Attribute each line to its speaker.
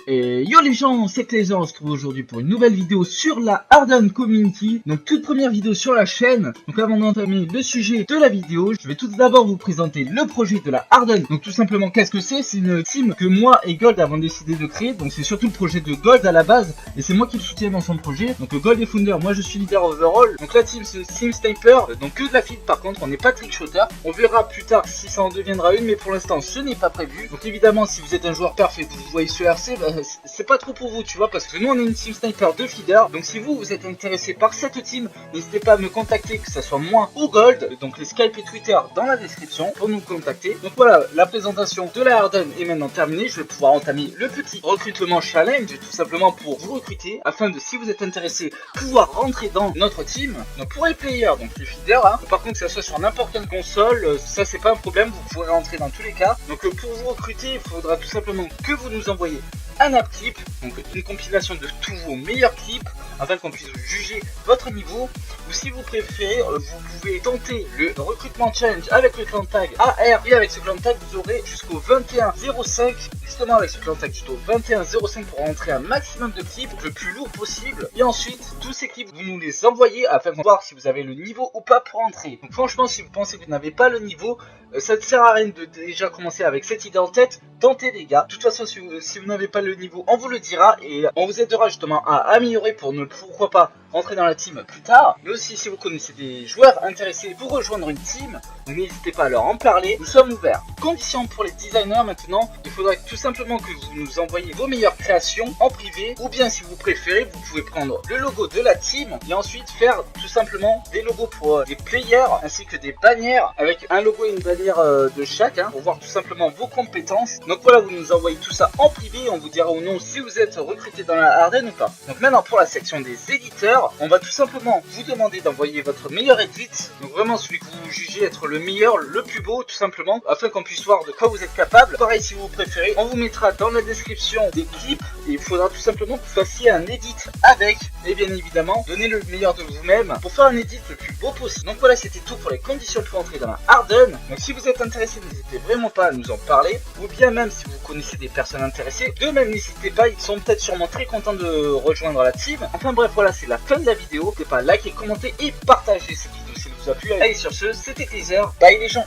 Speaker 1: Et yo les gens, c'est Clayzer, on se retrouve aujourd'hui pour une nouvelle vidéo sur la Harden Community. Donc toute première vidéo sur la chaîne. Donc avant d'entamer le sujet de la vidéo, je vais tout d'abord vous présenter le projet de la Harden. Donc tout simplement, qu'est-ce que c'est? C'est une team que moi et Gold avons décidé de créer. Donc c'est surtout le projet de Gold à la base, et c'est moi qui le soutiens dans son projet. Donc Gold est founder, moi je suis leader overall. Donc la team c'est Sim Sniper, donc que de la feed par contre, on n'est pas trickshotter. On verra plus tard si ça en deviendra une, mais pour l'instant ce n'est pas prévu. Donc évidemment, si vous êtes un joueur parfait, vous voyez ce RC, c'est pas trop pour vous, tu vois, parce que nous on est une team sniper de feeder. Donc si vous êtes intéressé par cette team, n'hésitez pas à me contacter, que ce soit moi ou Gold. Donc les Skype et Twitter dans la description pour nous contacter. Donc voilà, la présentation de la Harden est maintenant terminée. Je vais pouvoir entamer le petit recrutement challenge, tout simplement pour vous recruter, afin de, si vous êtes intéressé, pouvoir rentrer dans notre team. Donc pour les players, donc les feeders, hein, par contre que ça soit sur n'importe quelle console, ça c'est pas un problème, vous pourrez rentrer dans tous les cas. Donc pour vous recruter, il faudra tout simplement que vous nous envoyez un app clip, donc une compilation de tous vos meilleurs clips, afin qu'on puisse juger votre niveau. Ou si vous préférez, vous pouvez tenter le recrutement challenge avec le clan tag AR, et avec ce clan tag vous aurez jusqu'au 21-05, justement avec ce clan tag jusqu'au 21-05 pour rentrer un maximum de clips le plus lourd possible. Et ensuite tous ces clips vous nous les envoyez afin de voir si vous avez le niveau ou pas pour rentrer. Donc franchement, si vous pensez que vous n'avez pas le niveau, ça ne sert à rien de déjà commencer avec cette idée en tête. Tentez les gars, de toute façon si vous n'avez pas le niveau, on vous le dira et on vous aidera justement à améliorer pour ne, pourquoi pas, rentrer dans la team plus tard. Mais aussi si vous connaissez des joueurs intéressés pour rejoindre une team, n'hésitez pas à leur en parler, nous sommes ouverts. Conditions pour les designers maintenant, il faudrait tout simplement que vous nous envoyiez vos meilleures créations en privé, ou bien si vous préférez, vous pouvez prendre le logo de la team et ensuite faire tout simplement des logos pour les players ainsi que des bannières avec un logo et une bannière de chaque, hein, pour voir tout simplement vos compétences. Donc voilà, vous nous envoyez tout ça en privé, on vous dira ou non si vous êtes recruté dans la Harden ou pas. Donc maintenant pour la section des éditeurs, on va tout simplement vous demander d'envoyer votre meilleur edit, donc vraiment celui que vous jugez être le meilleur, le plus beau tout simplement, afin qu'on puisse voir de quoi vous êtes capable. Pareil si vous préférez, on vous mettra dans la description des clips et il faudra tout simplement que vous fassiez un edit avec, et bien évidemment donner le meilleur de vous-même pour faire un edit le plus beau possible. Donc voilà, c'était tout pour les conditions pour entrer dans la Harden. Donc si vous êtes intéressé, n'hésitez vraiment pas à nous en parler, ou bien même si vous connaissez des personnes intéressées, de même n'hésitez pas, ils sont peut-être sûrement très contents de rejoindre la team. Enfin bref, voilà, c'est la fin de la vidéo. N'hésitez pas à liker, commenter et partager cette vidéo si elle vous a plu. Allez, sur ce, c'était Clayzer, bye les gens.